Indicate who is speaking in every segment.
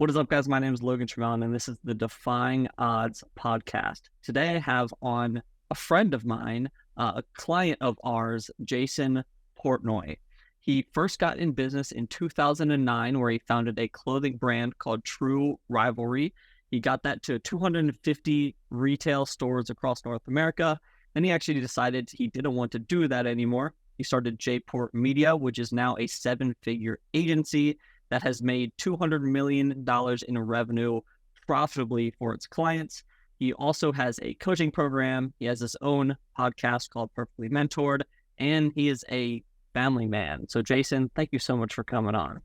Speaker 1: What is up, guys? My name is Logan Tremellen, and this is the Defying Odds podcast. Today, I have on a friend of mine, a client of ours, Jason Portnoy. He first got in business in 2009, where he founded a clothing brand called True Rivalry. He got that to 250 retail stores across North America. Then he actually decided he didn't want to do that anymore. He started JPort Media, which is now a seven-figure agency that has made $200 million in revenue profitably for its clients. He also has a coaching program. He has his own podcast called Perfectly Mentored, and he is a family man. So, Jason, thank you so much for coming on.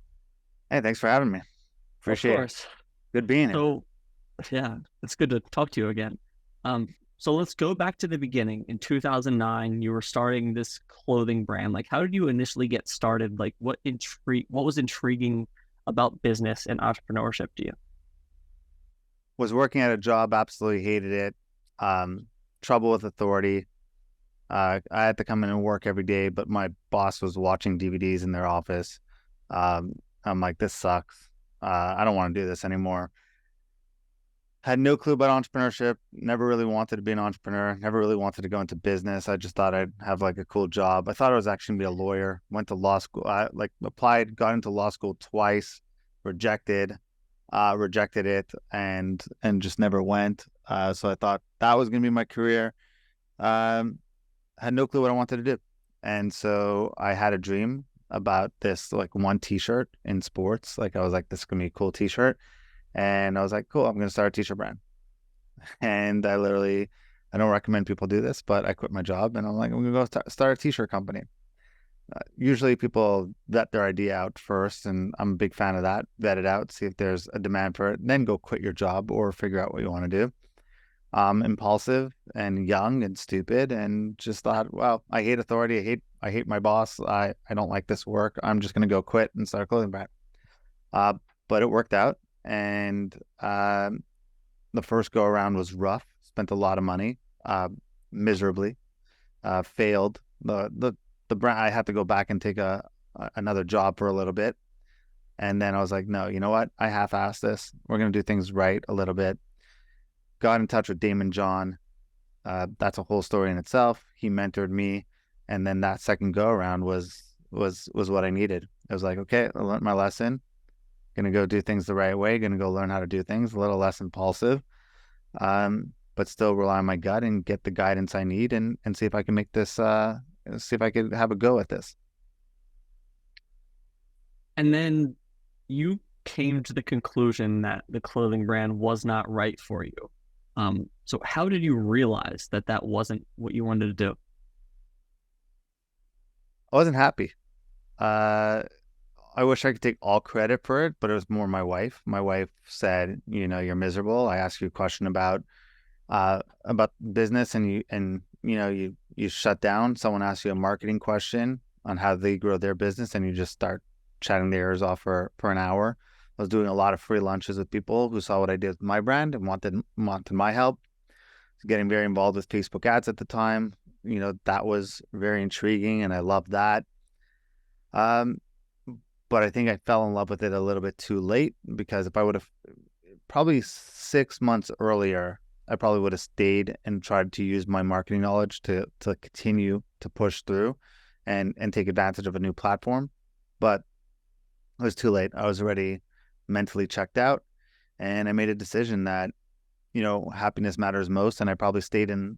Speaker 2: Hey, thanks for having me. Appreciate
Speaker 1: Of course.
Speaker 2: it. Good being here.
Speaker 1: So, yeah, it's good to talk to you again. So let's go back to the beginning. In 2009, you were starting this clothing brand. Like, how did you initially get started? Like, what was intriguing about business and entrepreneurship to you?
Speaker 2: Was working at a job, absolutely hated it. Trouble with authority. I had to come in and work every day, but my boss was watching DVDs in their office. I'm like, this sucks. I don't want to do this anymore. Had no clue about entrepreneurship, never really wanted to be an entrepreneur, never really wanted to go into business. I just thought I'd have like a cool job. I thought I was actually gonna be a lawyer, went to law school, I applied, got into law school twice, rejected it and just never went. So I thought that was gonna be my career. Had no clue what I wanted to do. And so I had a dream about this like one t-shirt in sports. Like I was like, this is gonna be a cool t-shirt. And I was like, cool, I'm going to start a t-shirt brand. And I don't recommend people do this, but I quit my job and I'm like, I'm going to go start a t-shirt company. Usually people vet their idea out first, and I'm a big fan of that. Vet it out, see if there's a demand for it, then go quit your job or figure out what you want to do. Impulsive and young and stupid, and just thought, well, I hate authority. I hate my boss. I don't like this work. I'm just going to go quit and start a clothing brand. But it worked out. And the first go around was rough. Spent a lot of money, miserably. Failed. The brand. I had to go back and take another job for a little bit, and then I was like, no, you know what? I half-assed this. We're gonna do things right a little bit. Got in touch with Damon John. That's a whole story in itself. He mentored me, and then that second go around was what I needed. I was like, okay, I learned my lesson. Gonna go do things the right way, gonna go learn how to do things a little less impulsive, but still rely on my gut and get the guidance I need, and see if I can make this, see if I could have a go at this.
Speaker 1: And then you came to the conclusion that the clothing brand was not right for you. So how did you realize that wasn't what you wanted to do?
Speaker 2: I wasn't happy. I wish I could take all credit for it, but it was more my wife. My wife said, you're miserable. I asked you a question about business, and you shut down. Someone asks you a marketing question on how they grow their business, and you just start chatting their ears off for an hour. I was doing a lot of free lunches with people who saw what I did with my brand and wanted my help. I was getting very involved with Facebook ads at the time. That was very intriguing, and I loved that. But I think I fell in love with it a little bit too late, because if I would have probably 6 months earlier, I probably would have stayed and tried to use my marketing knowledge to continue to push through and take advantage of a new platform. But it was too late. I was already mentally checked out, and I made a decision that, happiness matters most. And I probably stayed in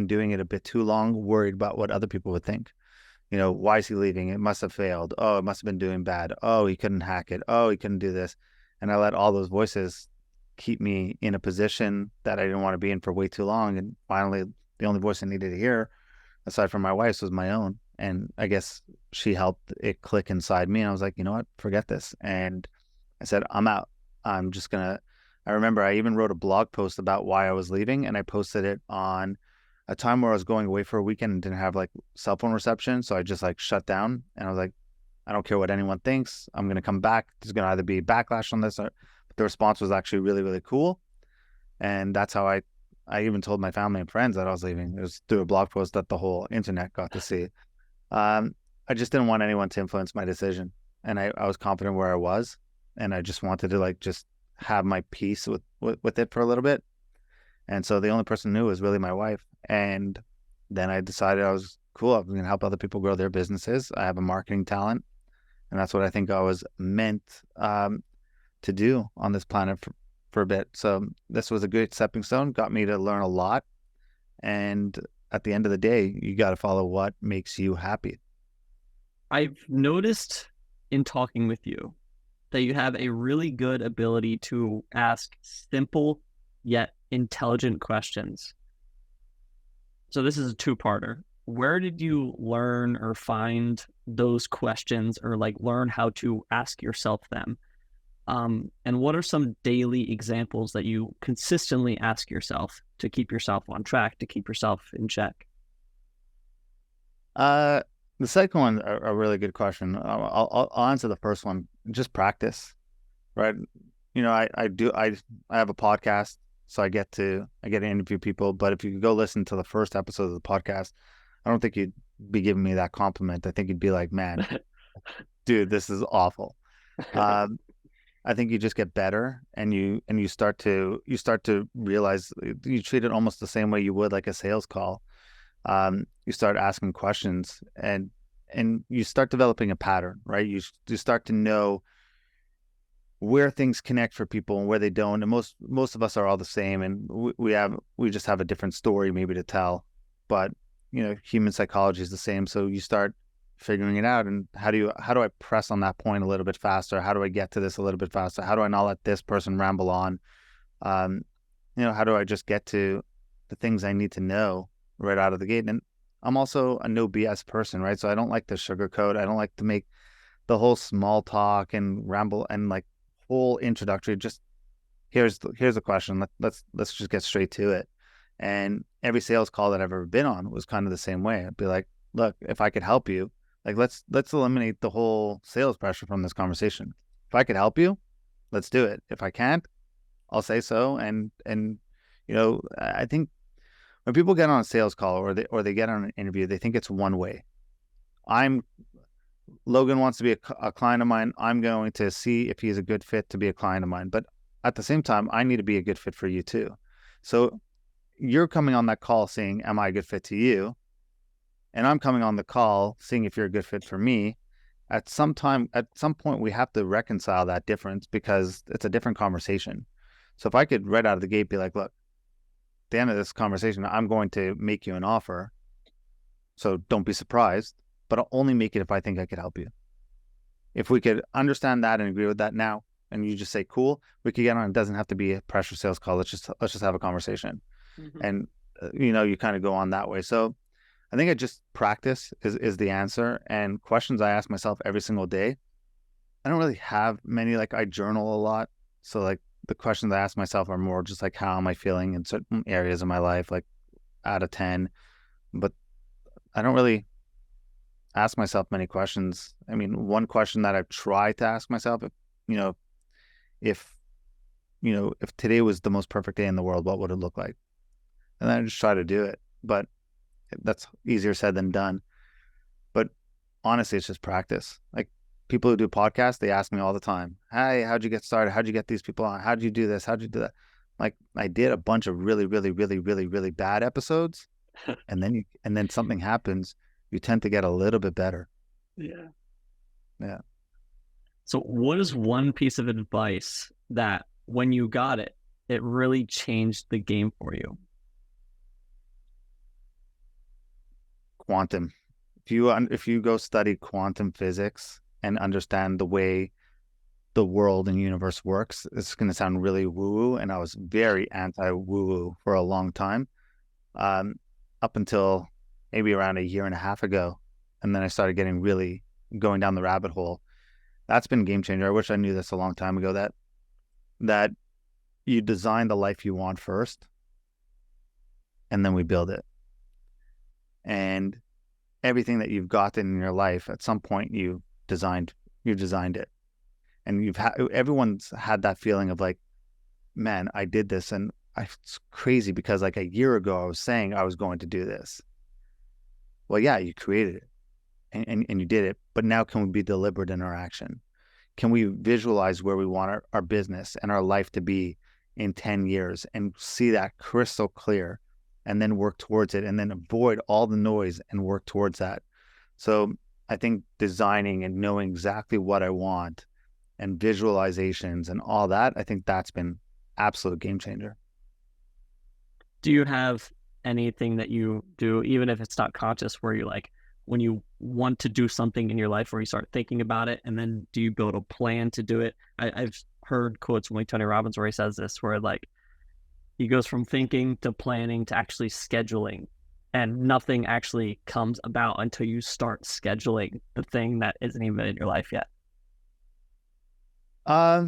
Speaker 2: doing it a bit too long, worried about what other people would think. Why is he leaving? It must have failed. Oh, it must have been doing bad. Oh, he couldn't hack it. Oh, he couldn't do this. And I let all those voices keep me in a position that I didn't want to be in for way too long. And finally, the only voice I needed to hear, aside from my wife's, was my own. And I guess she helped it click inside me. And I was like, you know what? Forget this. And I said, I'm out. I remember I even wrote a blog post about why I was leaving, and I posted it on a time where I was going away for a weekend and didn't have like cell phone reception. So I just like shut down, and I was like, I don't care what anyone thinks. I'm going to come back. There's going to either be backlash on this, but the response was actually really, really cool. And that's how I even told my family and friends that I was leaving. It was through a blog post that the whole internet got to see. I just didn't want anyone to influence my decision. And I was confident where I was. And I just wanted to like just have my peace with it for a little bit. And so the only person who knew was really my wife. And then I decided I was cool. I was going to help other people grow their businesses. I have a marketing talent, and that's what I think I was meant to do on this planet for a bit. So this was a good stepping stone, got me to learn a lot. And at the end of the day, you got to follow what makes you happy.
Speaker 1: I've noticed in talking with you that you have a really good ability to ask simple yet intelligent questions. So this is a two-parter. Where did you learn or find those questions, or like learn how to ask yourself them? And what are some daily examples that you consistently ask yourself to keep yourself on track, to keep yourself in check?
Speaker 2: The second one, a really good question. I'll answer the first one. Just practice, right? You know, I have a podcast, so I get to interview people. But if you could go listen to the first episode of the podcast, I don't think you'd be giving me that compliment. I think you'd be like, man, dude, this is awful. I think you just get better, and you start to realize you treat it almost the same way you would like a sales call. You start asking questions, and you start developing a pattern, right? You start to know where things connect for people and where they don't. And most of us are all the same, and we just have a different story maybe to tell. But you know, human psychology is the same. So you start figuring it out, and how do I press on that point a little bit faster? How do I get to this a little bit faster? How do I not let this person ramble on? You know, how do I just get to the things I need to know right out of the gate? And I'm also a no BS person, right? So I don't like to sugarcoat. I don't like to make the whole small talk and ramble and like whole introductory. Just here's a question. Let's just get straight to it. And every sales call that I've ever been on was kind of the same way. I'd be like, look, if I could help you, like let's eliminate the whole sales pressure from this conversation. If I could help you, let's do it. If I can't, I'll say so. And you know, I think when people get on a sales call or they get on an interview, they think it's one way. Logan wants to be a client of mine. I'm going to see if he's a good fit to be a client of mine. But at the same time, I need to be a good fit for you too. So you're coming on that call saying, am I a good fit to you? And I'm coming on the call seeing if you're a good fit for me. At some point, we have to reconcile that difference because it's a different conversation. So if I could right out of the gate be like, look, at the end of this conversation, I'm going to make you an offer. So don't be surprised, but I'll only make it if I think I could help you. If we could understand that and agree with that now, and you just say, cool, we could get on. It doesn't have to be a pressure sales call. Let's just have a conversation. Mm-hmm. And, you know, you kind of go on that way. So I think I just practice is the answer. And questions I ask myself every single day. I don't really have many, like I journal a lot. So like the questions I ask myself are more just like, how am I feeling in certain areas of my life, like out of 10. But I don't really ask myself many questions. I mean, one question that I've tried to ask myself, if today was the most perfect day in the world, what would it look like? And then I just try to do it. But that's easier said than done. But honestly, it's just practice. Like people who do podcasts, they ask me all the time, hey, how'd you get started? How'd you get these people on? How'd you do this? How'd you do that? Like I did a bunch of really, really, really, really, really bad episodes. and then something happens, you tend to get a little bit better.
Speaker 1: Yeah.
Speaker 2: Yeah.
Speaker 1: So what is one piece of advice that when you got it, it really changed the game for you?
Speaker 2: Quantum. If you go study quantum physics and understand the way the world and universe works, it's going to sound really woo-woo, and I was very anti-woo-woo for a long time, up until maybe around a year and a half ago, and then I started getting really going down the rabbit hole. That's been a game changer. I wish I knew this a long time ago, that you design the life you want first, and then we build it. And everything that you've gotten in your life, at some point you designed it. And everyone's had that feeling of like, man, I did this, and it's crazy because like a year ago I was saying I was going to do this. Well, yeah, you created it and you did it, but now can we be deliberate in our action? can we visualize where we want our business and our life to be in 10 years and see that crystal clear, and then work towards it, and then avoid all the noise and work towards that. So I think designing and knowing exactly what I want and visualizations and all that, I think that's been absolute game changer.
Speaker 1: Do you have anything that you do, even if it's not conscious, where you like, when you want to do something in your life where you start thinking about it, and then do you build a plan to do it? I've heard quotes from like Tony Robbins where he says this, where like he goes from thinking to planning to actually scheduling, and nothing actually comes about until you start scheduling the thing that isn't even in your life yet.
Speaker 2: I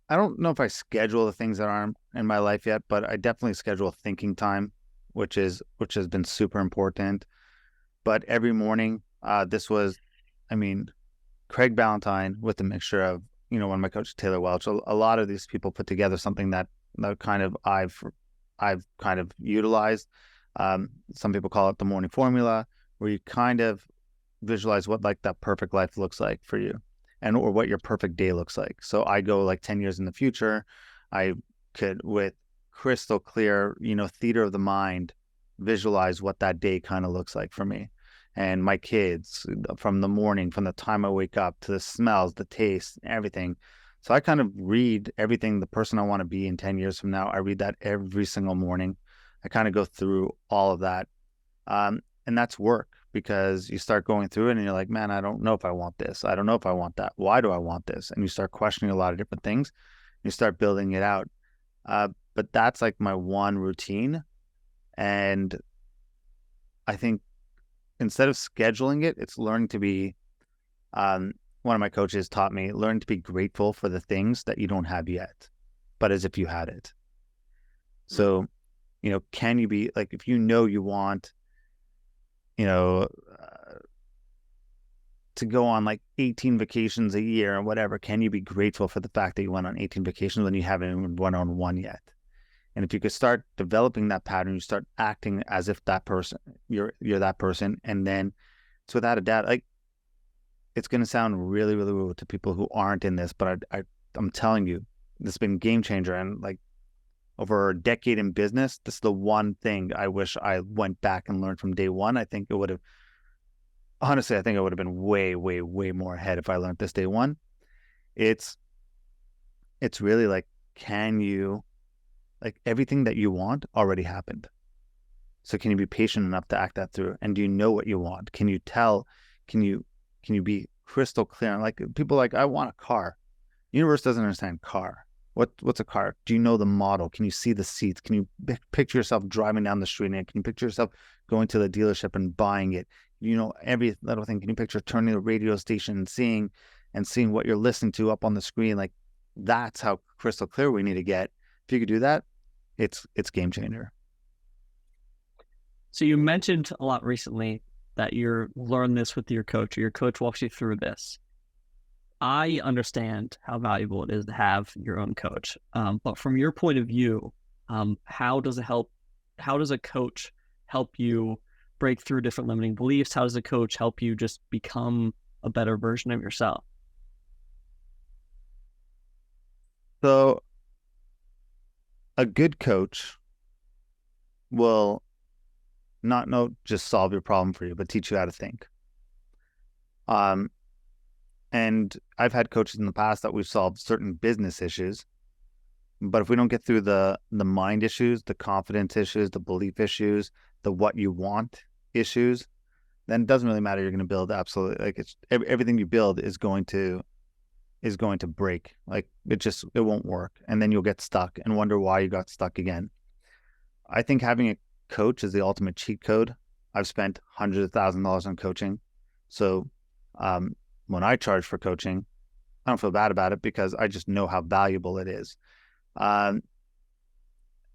Speaker 2: don't know if I schedule the things that aren't in my life yet, but I definitely schedule thinking time, which has been super important. But every morning, this was, I mean, Craig Ballantyne with a mixture of, one of my coaches, Taylor Welch. A lot of these people put together something that kind of I've kind of utilized. Some people call it the morning formula, where you kind of visualize what like that perfect life looks like for you, or what your perfect day looks like. So I go like 10 years in the future. I could, with crystal clear, theater of the mind, visualize what that day kind of looks like for me and my kids, from the morning, from the time I wake up to the smells, the taste, everything. So I kind of read everything, the person I want to be in 10 years from now. I read that every single morning. I kind of go through all of that. And that's work, because you start going through it and you're like, man, I don't know if I want this. I don't know if I want that. Why do I want this? And you start questioning a lot of different things. You start building it out. But that's like my one routine. And I think instead of scheduling it, it's learning to be, one of my coaches taught me, learn to be grateful for the things that you don't have yet, but as if you had it. So, can you be like, if you want, to go on like 18 vacations a year or whatever, can you be grateful for the fact that you went on 18 vacations when you haven't even went on one yet? And if you could start developing that pattern, you start acting as if that person, you're that person. And then it's without a doubt, like, it's going to sound really, really weird to people who aren't in this, but I'm telling you, this has been game changer. And like, over a decade in business, this is the one thing I wish I went back and learned from day one. I think I would have been way, way, way more ahead if I learned this day one. It's really like, can you, like, everything that you want already happened. So can you be patient enough to act that through? And do you know what you want? Can you tell? Can you be crystal clear? Like, people like, I want a car. The universe doesn't understand car. What's a car? Do you know the model? Can you see the seats? Can you picture yourself driving down the street? And can you picture yourself going to the dealership and buying it? Every little thing. Can you picture turning the radio station and seeing what you're listening to up on the screen? Like, that's how crystal clear we need to get. If you could do that, it's game changer.
Speaker 1: So you mentioned a lot recently that you learned this with your coach, or your coach walks you through this. I understand how valuable it is to have your own coach. But from your point of view, how does a coach help you break through different limiting beliefs? How does a coach help you just become a better version of yourself?
Speaker 2: So a good coach will not just solve your problem for you, but teach you how to think. And I've had coaches in the past that we've solved certain business issues, but if we don't get through the mind issues, the confidence issues, the belief issues, the what you want issues, then it doesn't really matter. You're going to build absolutely, like, it's everything you build is going to break. Like, it won't work. And then you'll get stuck and wonder why you got stuck again. I think having a coach is the ultimate cheat code. I've spent hundreds of thousands of dollars on coaching. So when I charge for coaching, I don't feel bad about it, because I just know how valuable it is. And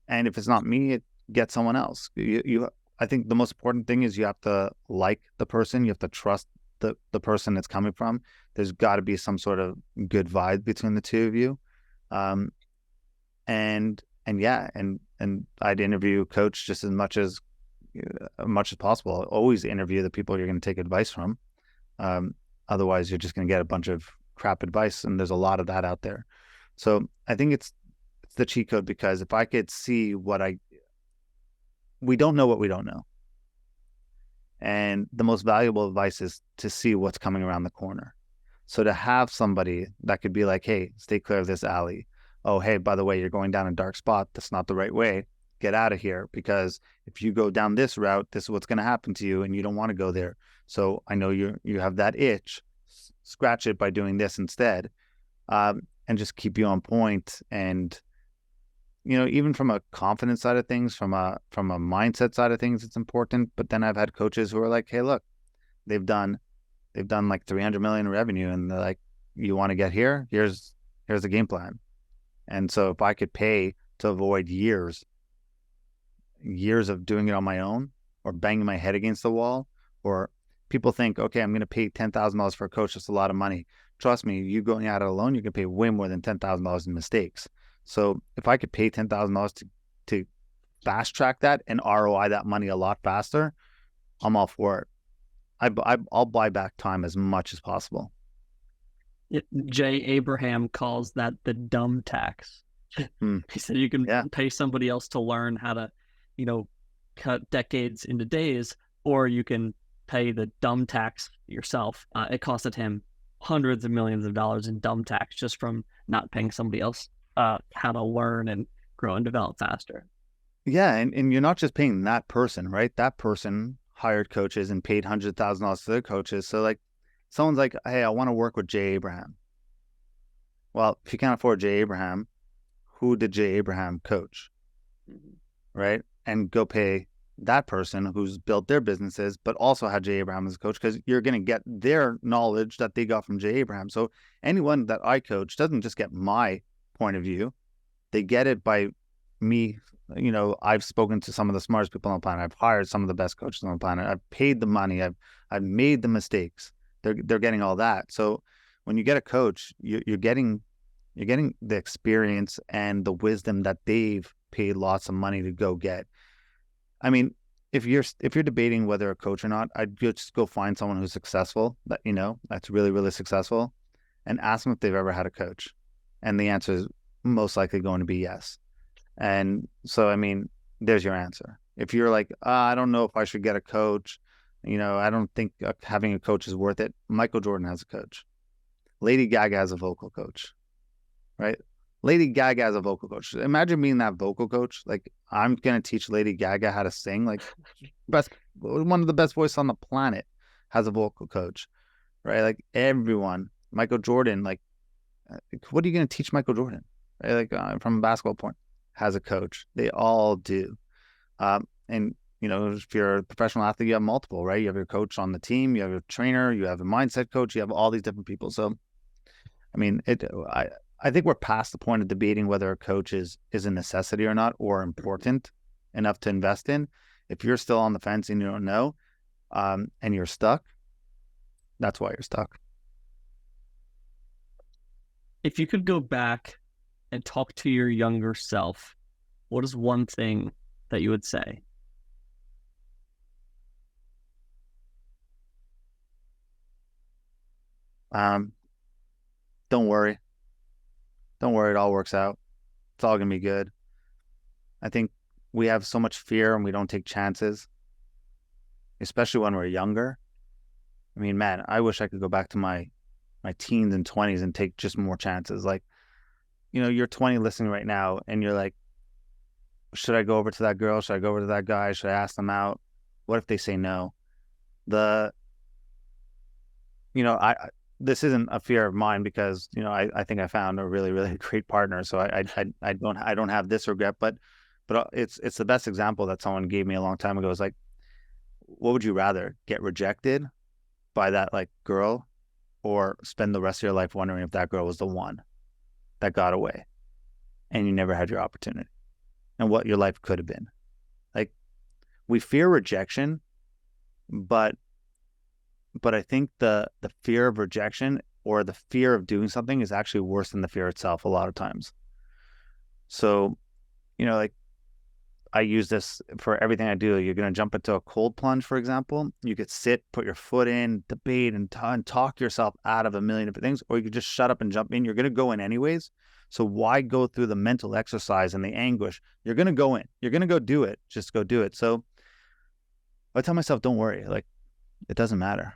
Speaker 2: if it's not me, get someone else. I think the most important thing is you have to like the person. You have to trust the person it's coming from. There's got to be some sort of good vibe between the two of you. And I'd interview a coach just as much as possible. Always interview the people you're going to take advice from. Otherwise, you're just going to get a bunch of crap advice, and there's a lot of that out there. So I think it's the cheat code, because if I could see we don't know what we don't know. And the most valuable advice is to see what's coming around the corner. So to have somebody that could be like, hey, stay clear of this alley. Oh, hey, by the way, you're going down a dark spot. That's not the right way. Get out of here, because if you go down this route, this is what's going to happen to you, and you don't want to go there. So I know you have that itch. Scratch it by doing this instead, and just keep you on point. And even from a confidence side of things, from a mindset side of things, it's important. But then I've had coaches who are like, hey, look, they've done like 300 million in revenue, and they're like, you want to get here? Here's the game plan. And so if I could pay to avoid years of doing it on my own, or banging my head against the wall, or people think, okay, I'm going to pay $10,000 for a coach. That's a lot of money. Trust me, you going at it alone, you can pay way more than $10,000 in mistakes. So if I could pay $10,000 to fast track that and ROI that money a lot faster, I'm all for it. I'll buy back time as much as possible.
Speaker 1: Jay Abraham calls that the dumb tax. He said you can pay somebody else to learn how to, cut decades into days, or you can pay the dumb tax yourself. It costed him hundreds of millions of dollars in dumb tax just from not paying somebody else how to learn and grow and develop faster.
Speaker 2: Yeah, and you're not just paying that person, right? That person hired coaches and paid $100,000 to their coaches. So like, someone's like, hey, I want to work with Jay Abraham. Well, if you can't afford Jay Abraham, who did Jay Abraham coach? Right? And go pay that person who's built their businesses, but also had Jay Abraham as a coach, because you're going to get their knowledge that they got from Jay Abraham. So anyone that I coach doesn't just get my point of view. They get it by me. I've spoken to some of the smartest people on the planet. I've hired some of the best coaches on the planet. I've paid the money. I've made the mistakes. They're getting all that. So when you get a coach, you're getting the experience and the wisdom that they've paid lots of money to go get. I mean, if you're debating whether a coach or not, I'd just go find someone who's successful, that that's really, really successful, and ask them if they've ever had a coach. And the answer is most likely going to be yes. And so, I mean, there's your answer. If you're like, I don't know if I should get a coach, I don't think having a coach is worth it. Michael Jordan has a coach. Lady Gaga has a vocal coach, right? Lady Gaga has a vocal coach. Imagine being that vocal coach. Like, I'm going to teach Lady Gaga how to sing. Like, one of the best voices on the planet has a vocal coach, right? Like, everyone, Michael Jordan, like, what are you going to teach Michael Jordan? Right? Like, from a basketball point, has a coach. They all do. And if you're a professional athlete, you have multiple, right? You have your coach on the team, you have your trainer, you have a mindset coach, you have all these different people. So, I mean, I think we're past the point of debating whether a coach is a necessity or not, or important enough to invest in. If you're still on the fence and you don't know, and you're stuck, that's why you're stuck.
Speaker 1: If you could go back and talk to your younger self, what is one thing that you would say?
Speaker 2: Don't worry. Don't worry, it all works out. It's all going to be good. I think we have so much fear and we don't take chances, especially when we're younger. I mean, man, I wish I could go back to my teens and 20s and take just more chances. Like, you're 20 listening right now and you're like, should I go over to that girl? Should I go over to that guy? Should I ask them out? What if they say no? This isn't a fear of mine, because I think I found a really, really great partner. So I don't have this regret, but it's the best example that someone gave me a long time ago. It's like, what would you rather, get rejected by that like girl, or spend the rest of your life wondering if that girl was the one that got away and you never had your opportunity, and what your life could have been? Like, we fear rejection, but I think the fear of rejection, or the fear of doing something, is actually worse than the fear itself a lot of times. So, like, I use this for everything I do. You're going to jump into a cold plunge, for example. You could sit, put your foot in, debate, and talk yourself out of a million different things, or you could just shut up and jump in. You're going to go in anyways. So why go through the mental exercise and the anguish? You're going to go in. You're going to go do it. Just go do it. So I tell myself, don't worry. Like, it doesn't matter.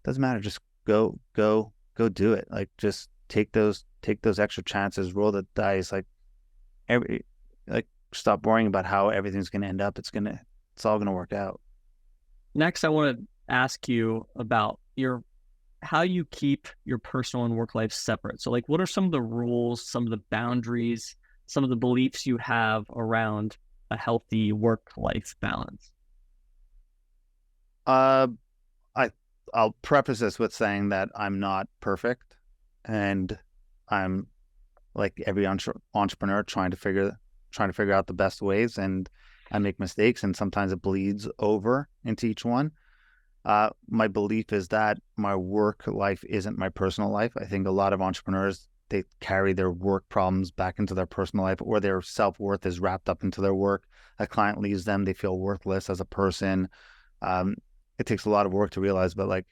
Speaker 2: It doesn't matter. Just go do it. Like, just take those extra chances, roll the dice. Like, stop worrying about how everything's going to end up. It's all going to work out.
Speaker 1: Next, I want to ask you about how you keep your personal and work life separate. So like, what are some of the rules, some of the boundaries, some of the beliefs you have around a healthy work-life balance?
Speaker 2: I'll preface this with saying that I'm not perfect, and I'm like every entrepreneur trying to figure out the best ways, and I make mistakes, and sometimes it bleeds over into each one. My belief is that my work life isn't my personal life. I think a lot of entrepreneurs, they carry their work problems back into their personal life, or their self-worth is wrapped up into their work. A client leaves them, they feel worthless as a person. It takes a lot of work to realize, but like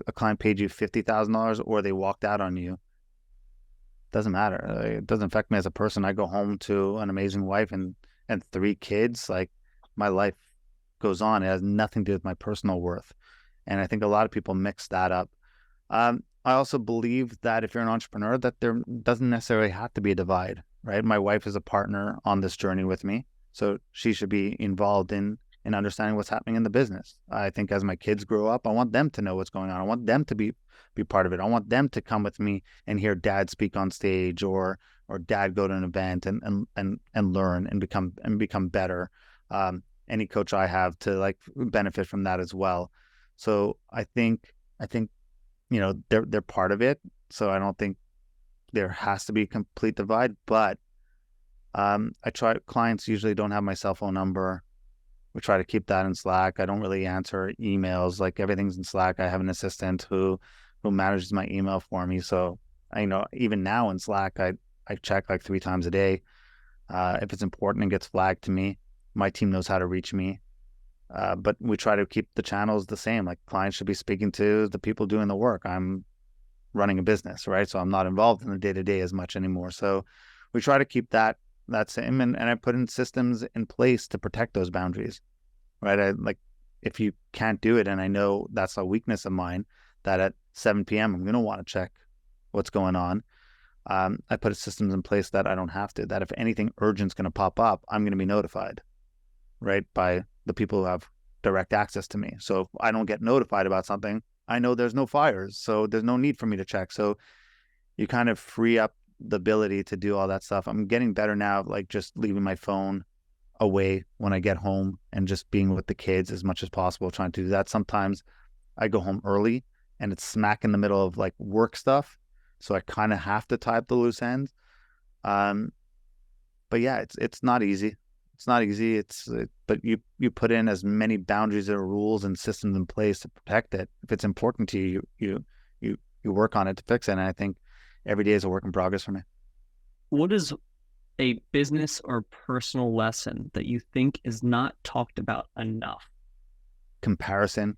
Speaker 2: a client paid you $50,000 or they walked out on you, doesn't matter. It doesn't affect me as a person. I go home to an amazing wife and 3 kids. Like, my life goes on. It has nothing to do with my personal worth. And I think a lot of people mix that up. I also believe that if you're an entrepreneur, that there doesn't necessarily have to be a divide, right? My wife is a partner on this journey with me, so she should be involved in understanding what's happening in the business. I think as my kids grow up, I want them to know what's going on. I want them to be part of it. I want them to come with me and hear dad speak on stage, or dad go to an event and learn and become better. Any coach I have to like benefit from that as well. So I think they're part of it. So I don't think there has to be a complete divide, but clients usually don't have my cell phone number. We try to keep that in Slack. I don't really answer emails. Like, everything's in Slack. I have an assistant who manages my email for me. So even now in Slack, I check like 3 times a day. If it's important and gets flagged to me, my team knows how to reach me. But we try to keep the channels the same. Like, clients should be speaking to the people doing the work. I'm running a business, right? So I'm not involved in the day-to-day as much anymore. So we try to keep that same, and I put in systems in place to protect those boundaries, right? If you can't do it, and I know that's a weakness of mine, that at 7 p.m. I'm going to want to check what's going on. I put systems in place that I don't have to, that if anything urgent's going to pop up, I'm going to be notified, right, by the people who have direct access to me. So if I don't get notified about something, I know there's no fires, so there's no need for me to check. So you kind of free up the ability to do all that stuff. I'm getting better now, like just leaving my phone away when I get home and just being with the kids as much as possible, trying to do that. Sometimes I go home early and it's smack in the middle of like work stuff, so I kind of have to tie up the loose ends. But yeah, it's not easy. It's not easy. But you put in as many boundaries or rules and systems in place to protect it. If it's important to you, you work on it to fix it. And I think every day is a work in progress for me.
Speaker 1: What is a business or personal lesson that you think is not talked about enough?
Speaker 2: Comparison.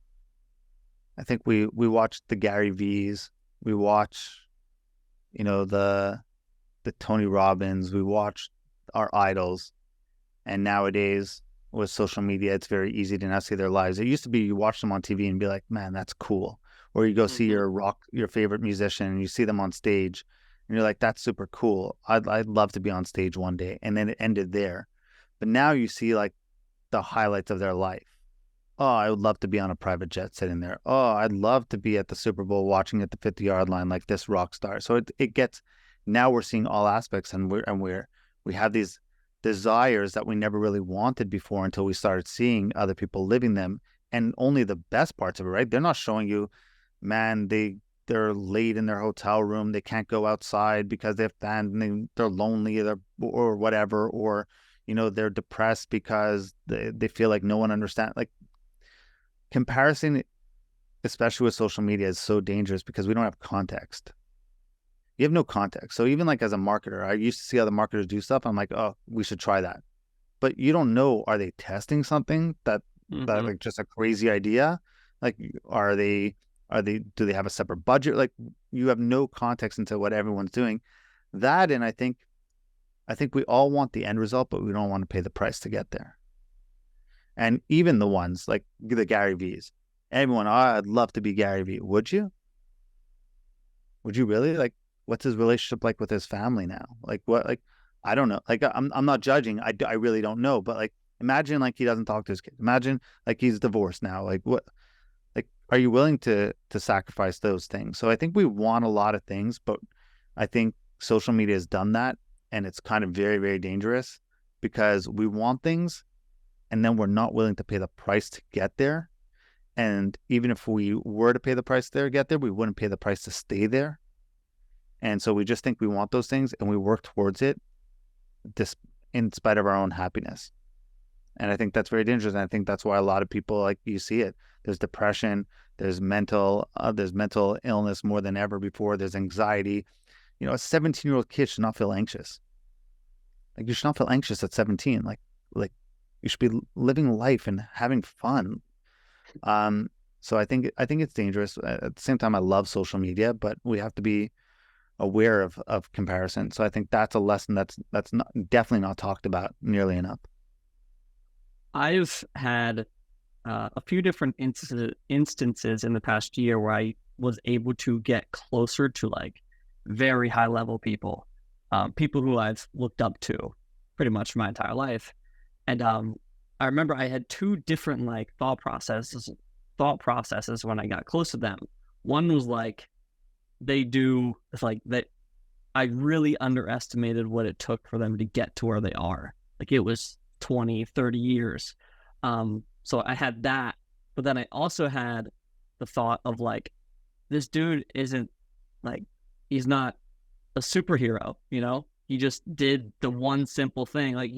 Speaker 2: I think we watch the Gary V's, we watch, the Tony Robbins, we watch our idols, and nowadays with social media, it's very easy to now see their lives. It used to be you watch them on TV and be like, man, that's cool. Or you go see your favorite musician and you see them on stage and you're like, that's super cool. I'd love to be on stage one day. And then it ended there. But now you see like the highlights of their life. Oh, I would love to be on a private jet sitting there. Oh, I'd love to be at the Super Bowl watching at the 50-yard line like this rock star. So it gets, now we're seeing all aspects, and we have these desires that we never really wanted before until we started seeing other people living them, and only the best parts of it, right? They're not showing you, man, they're late in their hotel room, they can't go outside because they have family, they're lonely, or whatever, or they're depressed because they feel like no one understands. Like, comparison, especially with social media, is so dangerous because we don't have context. You have no context. So even like as a marketer, I used to see other marketers do stuff. I'm like, oh, we should try that. But you don't know, are they testing something that
Speaker 1: Mm-hmm.
Speaker 2: like just a crazy idea? Like, do they have a separate budget? Like, you have no context into what everyone's doing. That, and I think we all want the end result, but we don't want to pay the price to get there. And even the ones like the Gary V's, everyone, oh, I'd love to be Gary V. Would you? Would you really? Like, what's his relationship like with his family now? Like, what? Like, I don't know. Like, I'm not judging. I really don't know. But like, imagine like he doesn't talk to his kids. Imagine like he's divorced now. Like, what? Like, are you willing to sacrifice those things? So I think we want a lot of things, but I think social media has done that, and it's kind of very, very dangerous because we want things, and then we're not willing to pay the price to get there. And even if we were to pay the price to get there, we wouldn't pay the price to stay there. And so we just think we want those things and we work towards it in spite of our own happiness. And I think that's very dangerous. And I think that's why a lot of people, like, you see it. There's depression, there's mental illness more than ever before. There's anxiety. A 17-year-old kid should not feel anxious. Like, you should not feel anxious at 17. Like you should be living life and having fun. So I think it's dangerous. At the same time, I love social media, but we have to be aware of comparison. So I think that's a lesson that's not, definitely not talked about nearly enough.
Speaker 1: I've had a few different instances in the past year where I was able to get closer to like very high level people, people who I've looked up to pretty much my entire life. And I remember I had two different like thought processes when I got close to them. One was like, it's like that I really underestimated what it took for them to get to where they are. Like, it was 20, 30 years. So I had that, but then I also had the thought of like, this dude isn't like, he's not a superhero, he just did the one simple thing. Like,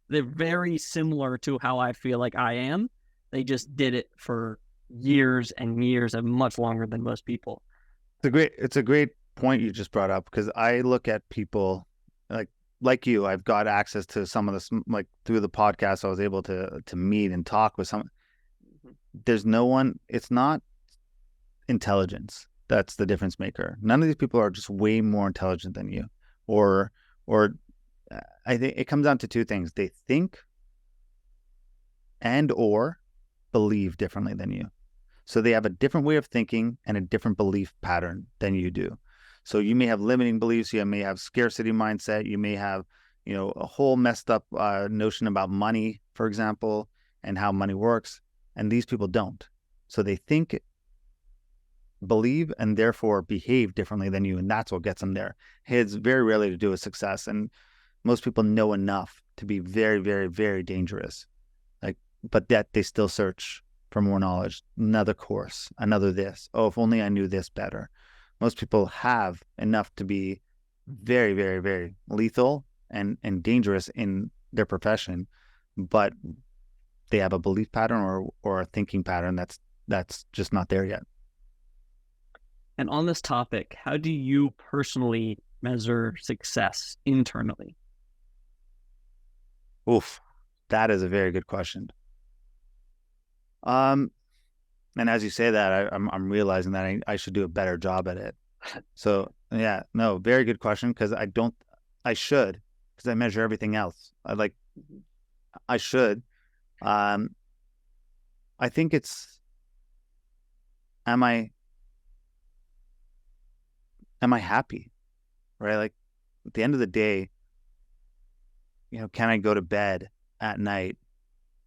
Speaker 1: they're very similar to how I feel like I am. They just did it for years and years and much longer than most people.
Speaker 2: It's a great point you just brought up, because I look at people like you. I've got access to some of this, like through the podcast. I was able to meet and talk with some. There's no one. It's not intelligence that's the difference maker. None of these people are just way more intelligent than you, or I think it comes down to two things: they think and or believe differently than you. So they have a different way of thinking and a different belief pattern than you do. So you may have limiting beliefs, you may have scarcity mindset, you may have, a whole messed up notion about money, for example, and how money works. And these people don't. So they think, believe, and therefore behave differently than you. And that's what gets them there. It's very rarely to do with success. And most people know enough to be very, very, very dangerous. But that they still search for more knowledge, another course, another this. Oh, if only I knew this better. Most people have enough to be very, very, very lethal and dangerous in their profession, but they have a belief pattern or a thinking pattern that's just not there yet.
Speaker 1: And on this topic, how do you personally measure success internally?
Speaker 2: Oof, that is a very good question. And as you say that, I'm realizing that I should do a better job at it. So yeah, no, very good question, because I should, because I measure everything else. I should. I think it's, am I happy, right? Like, at the end of the day, can I go to bed at night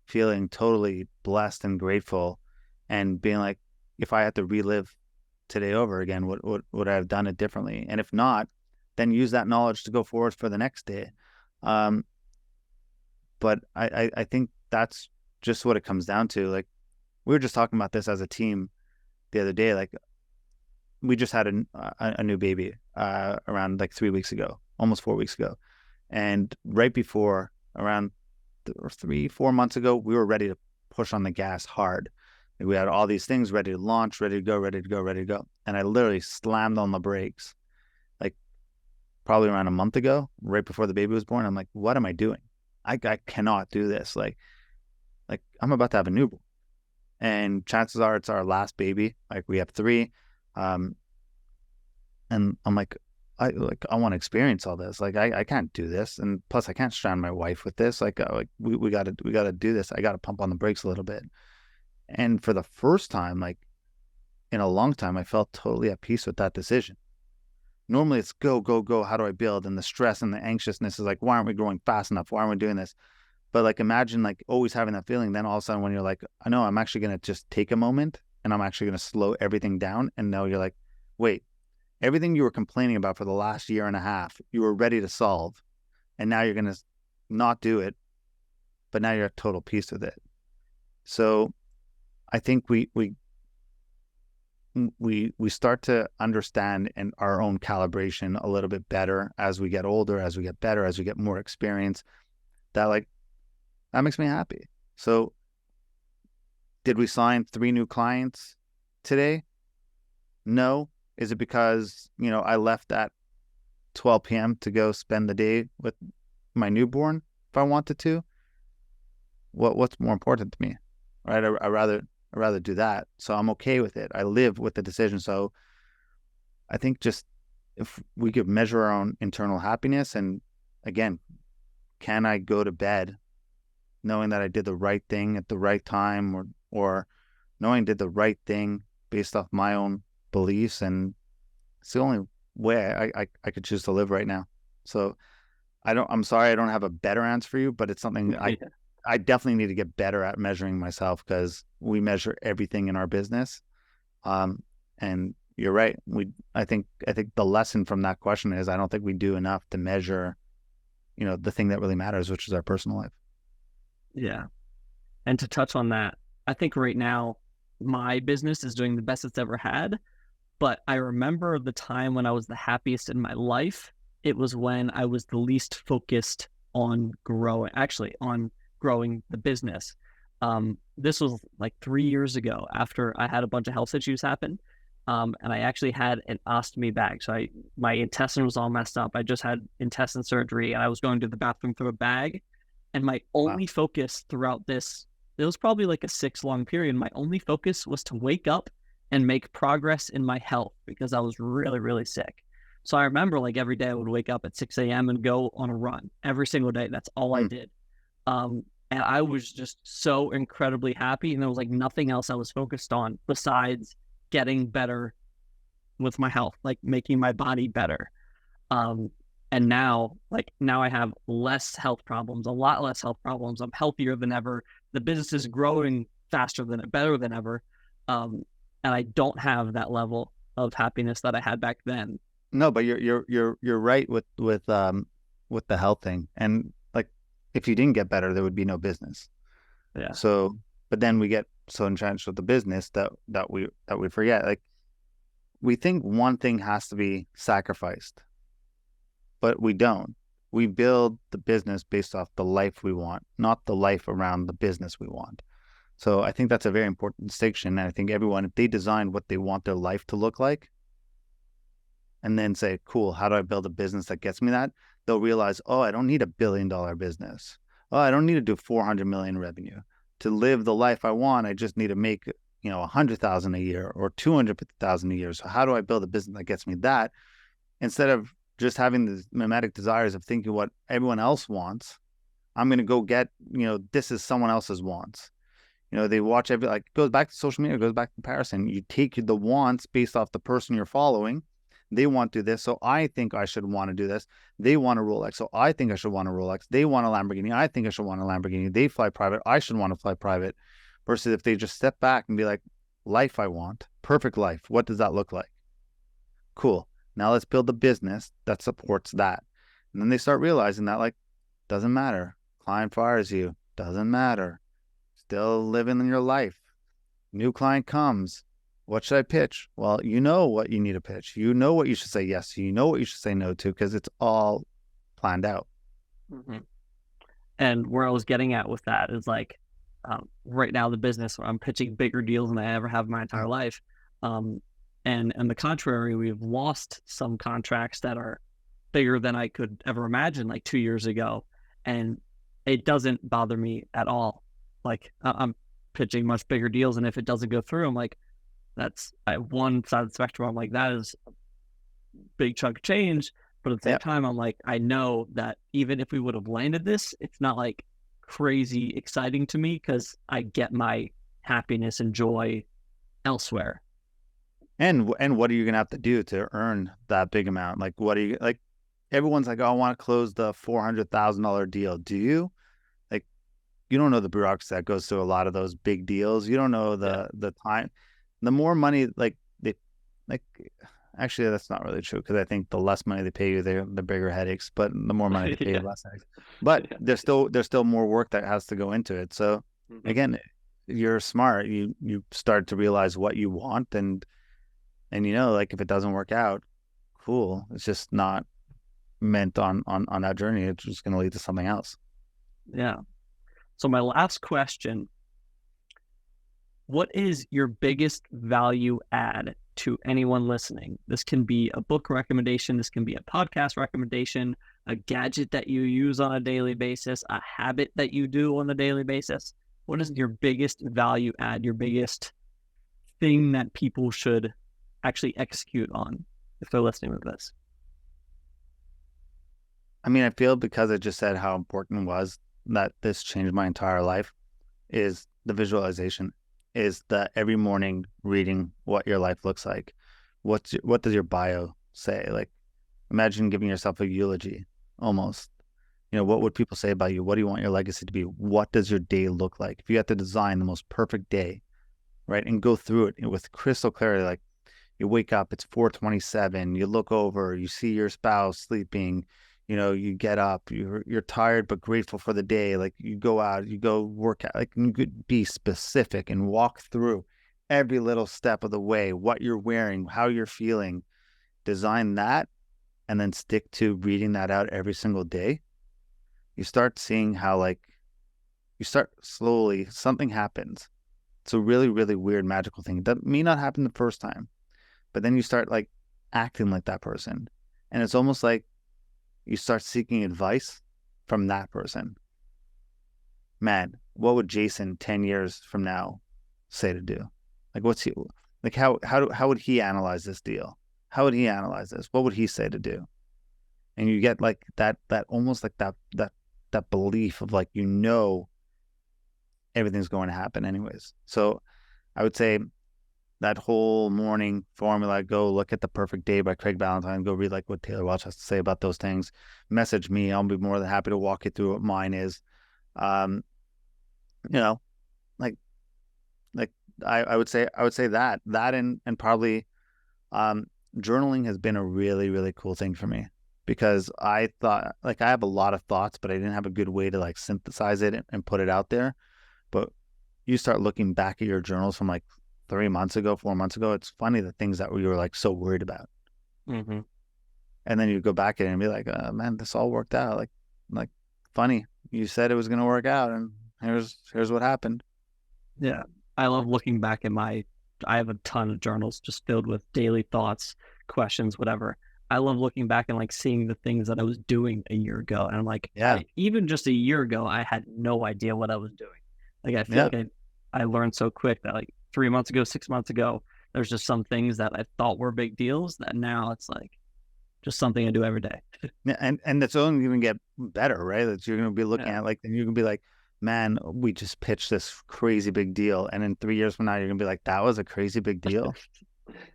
Speaker 2: feeling totally blessed and grateful, and being like, if I had to relive today over again, would I have done it differently? And if not, then use that knowledge to go forward for the next day. But I think that's just what it comes down to. Like, we were just talking about this as a team the other day. Like, we just had a new baby around like 3 weeks ago, almost 4 weeks ago. And right before, around 3-4 months ago, we were ready to push on the gas hard. We had all these things ready to launch, ready to go. And I literally slammed on the brakes, like probably around a month ago, right before the baby was born. I'm like, what am I doing? I cannot do this. Like I'm about to have a newborn, and chances are it's our last baby. Like we have three, and I'm like, I want to experience all this. Like I can't do this, and plus I can't strand my wife with this. Like we gotta do this. I gotta pump on the brakes a little bit. And for the first time, like in a long time, I felt totally at peace with that decision. Normally it's go, go, go. How do I build? And the stress and the anxiousness is like, why aren't we growing fast enough? Why aren't we doing this? But like, imagine like always having that feeling. Then all of a sudden when you're like, I know I'm actually going to just take a moment and I'm actually going to slow everything down. And now you're like, wait, everything you were complaining about for the last year and a half, you were ready to solve. And now you're going to not do it, but now you're at total peace with it. So I think we start to understand in our own calibration a little bit better as we get older, as we get better, as we get more experience, that like, that makes me happy. So did we sign 3 new clients today? No. Is it because, I left at 12 p.m. to go spend the day with my newborn if I wanted to? What's more important to me, right? I rather do that. So I'm okay with it. I live with the decision. So I think just if we could measure our own internal happiness, and again, can I go to bed knowing that I did the right thing at the right time, or knowing I did the right thing based off my own beliefs, and it's the only way I could choose to live right now. So I'm sorry I don't have a better answer for you, but it's something I definitely need to get better at measuring myself, because we measure everything in our business. And you're right. I think the lesson from that question is I don't think we do enough to measure, the thing that really matters, which is our personal life.
Speaker 1: Yeah. And to touch on that, I think right now my business is doing the best it's ever had. But I remember the time when I was the happiest in my life. It was when I was the least focused on growing the business. This was like 3 years ago after I had a bunch of health issues happen. And I actually had an ostomy bag. So my intestine was all messed up. I just had intestine surgery and I was going to the bathroom through a bag. And my only focus throughout this, it was probably like a 6-long period. My only focus was to wake up and make progress in my health, because I was really, really sick. So I remember like every day I would wake up at 6 a.m. and go on a run every single day. That's all I did. And I was just so incredibly happy. And there was like nothing else I was focused on besides getting better with my health, like making my body better. And now I have less health problems, a lot less health problems. I'm healthier than ever. The business is growing better than ever. And I don't have that level of happiness that I had back then.
Speaker 2: No, but you're right with the health thing. And like, if you didn't get better, there would be no business.
Speaker 1: Yeah.
Speaker 2: So, but then we get so entrenched with the business that we forget. Like, we think one thing has to be sacrificed, but we don't. We build the business based off the life we want, not the life around the business we want. So I think that's a very important distinction. And I think everyone, if they design what they want their life to look like, and then say, cool, how do I build a business that gets me that? They'll realize, oh, I don't need $1 billion business. Oh, I don't need to do 400 million revenue. To live the life I want, I just need to make, 100,000 a year or 250,000 a year. So how do I build a business that gets me that? Instead of just having the mimetic desires of thinking what everyone else wants, I'm going to go get, this is someone else's wants. They watch it goes back to social media, goes back to comparison. You take the wants based off the person you're following. They want to do this, so I think I should want to do this. They want a Rolex, so I think I should want a Rolex. They want a Lamborghini, I think I should want a Lamborghini. They fly private, I should want to fly private. Versus if they just step back and be like, life I want, perfect life. What does that look like? Cool. Now let's build a business that supports that. And then they start realizing that, like, doesn't matter. Client fires you, doesn't matter. Still living in your life. New client comes. What should I pitch? Well, you know what you need to pitch. You know what you should say yes to. You know what you should say no to, because it's all planned out.
Speaker 1: Mm-hmm. And where I was getting at with that is like, right now the business, I'm pitching bigger deals than I ever have in my entire life. And the contrary, we've lost some contracts that are bigger than I could ever imagine like 2 years ago. And it doesn't bother me at all. Like I'm pitching much bigger deals. And if it doesn't go through, I'm like, that's one side of the spectrum. I'm like, that is a big chunk of change. But at the same
Speaker 2: Yep.
Speaker 1: time, I'm like, I know that even if we would have landed this, it's not like crazy exciting to me because I get my happiness and joy elsewhere.
Speaker 2: And what are you gonna have to do to earn that big amount? Like, what are you like? Everyone's like, oh, I want to close the $400,000 deal. Do you? Like, you don't know the bureaucracy that goes through a lot of those big deals. You don't know the time. The more money, like they, like, actually, that's not really true because I think the less money they pay you, the bigger headaches. But the more money they pay you,
Speaker 1: Yeah.
Speaker 2: less headaches. But
Speaker 1: Yeah.
Speaker 2: there's still more work that has to go into it. So
Speaker 1: Mhm.
Speaker 2: again, you're smart. You start to realize what you want, and you know, like if it doesn't work out, cool. It's just not meant on that journey. It's just going to lead to something else.
Speaker 1: Yeah. So my last question, what is your biggest value add to anyone listening? This can be a book recommendation. This can be a podcast recommendation, a gadget that you use on a daily basis, a habit that you do on a daily basis. What is your biggest value add, your biggest thing that people should actually execute on if they're listening to this?
Speaker 2: I mean, I feel because I just said how important it was that this changed my entire life is the visualization, is the every morning reading what your life looks like. What does your bio say? Like, imagine giving yourself a eulogy almost. You know, what would people say about you? What do you want your legacy to be? What does your day look like? If you had to design the most perfect day, right, and go through it with crystal clarity, like you wake up, it's 4:27, you look over, you see your spouse sleeping, you know, you get up, you're tired but grateful for the day, like you go out, you go work out, like you could be specific and walk through every little step of the way, what you're wearing, how you're feeling, design that, and then stick to reading that out every single day. You start seeing how, like, you start slowly, something happens. It's a really, really weird, magical thing that may not happen the first time, but then you start like acting like that person. And it's almost like you start seeking advice from that person. Man, what would Jason 10 years from now say to do? Like, what's he like? How would he analyze this deal? How would he analyze this? What would he say to do? And you get like that almost like that belief of like, you know, everything's going to happen anyways. So I would say that whole morning formula, go look at The Perfect Day by Craig Ballantyne, go read like what Taylor Welch has to say about those things, message me. I'll be more than happy to walk you through what mine is. Um, you know, like like I would say that and probably um journaling has been a really, really cool thing for me because I thought like I have a lot of thoughts, but I didn't have a good way to like synthesize it and put it out there. But you start looking back at your journals from like 3 months ago, 4 months ago, it's funny the things that we were like so worried about.
Speaker 1: Mm-hmm.
Speaker 2: And then you go back at it and be like, man, this all worked out. Like funny. You said it was going to work out and here's what happened.
Speaker 1: Yeah. I love looking back at I have a ton of journals just filled with daily thoughts, questions, whatever. I love looking back and like seeing the things that I was doing a year ago. And I'm like,
Speaker 2: Yeah.
Speaker 1: even just a year ago, I had no idea what I was doing. Like, I feel
Speaker 2: Yeah.
Speaker 1: like I learned so quick that like 3 months ago, 6 months ago, there's just some things that I thought were big deals that now it's like just something I do every day.
Speaker 2: Yeah. And it's only going to get better, right? That you're going to be looking
Speaker 1: Yeah.
Speaker 2: at like, and you're going to be like, man, we just pitched this crazy big deal. And in 3 years from now, you're going to be like, that was a crazy big deal.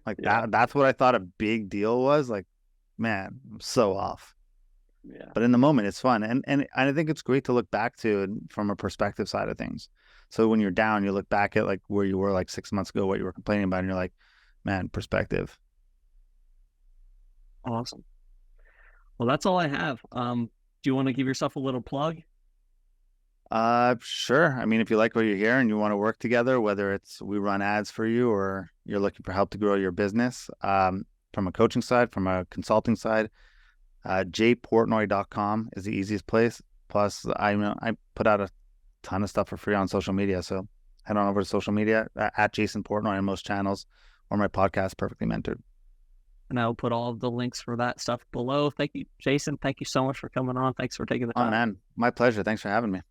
Speaker 2: Like
Speaker 1: Yeah.
Speaker 2: that's what I thought a big deal was. Like, man, I'm so off.
Speaker 1: Yeah.
Speaker 2: But in the moment, it's fun, and I think it's great to look back to from a perspective side of things. So when you're down, you look back at like where you were like 6 months ago, what you were complaining about, and you're like, man, perspective.
Speaker 1: Awesome. Well, that's all I have. Do you want to give yourself a little plug?
Speaker 2: Sure. I mean, if you like what you hear and you want to work together, whether it's we run ads for you or you're looking for help to grow your business, from a coaching side, from a consulting side, JPortnoy.com is the easiest place. Plus, I put out a ton of stuff for free on social media. So head on over to social media at Jason Portnoy on most channels or my podcast, Perfectly Mentored.
Speaker 1: and I'll put all of the links for that stuff below. Thank you, Jason. Thank you so much for coming on. Thanks for taking the
Speaker 2: Oh
Speaker 1: time.
Speaker 2: man, my pleasure. Thanks for having me.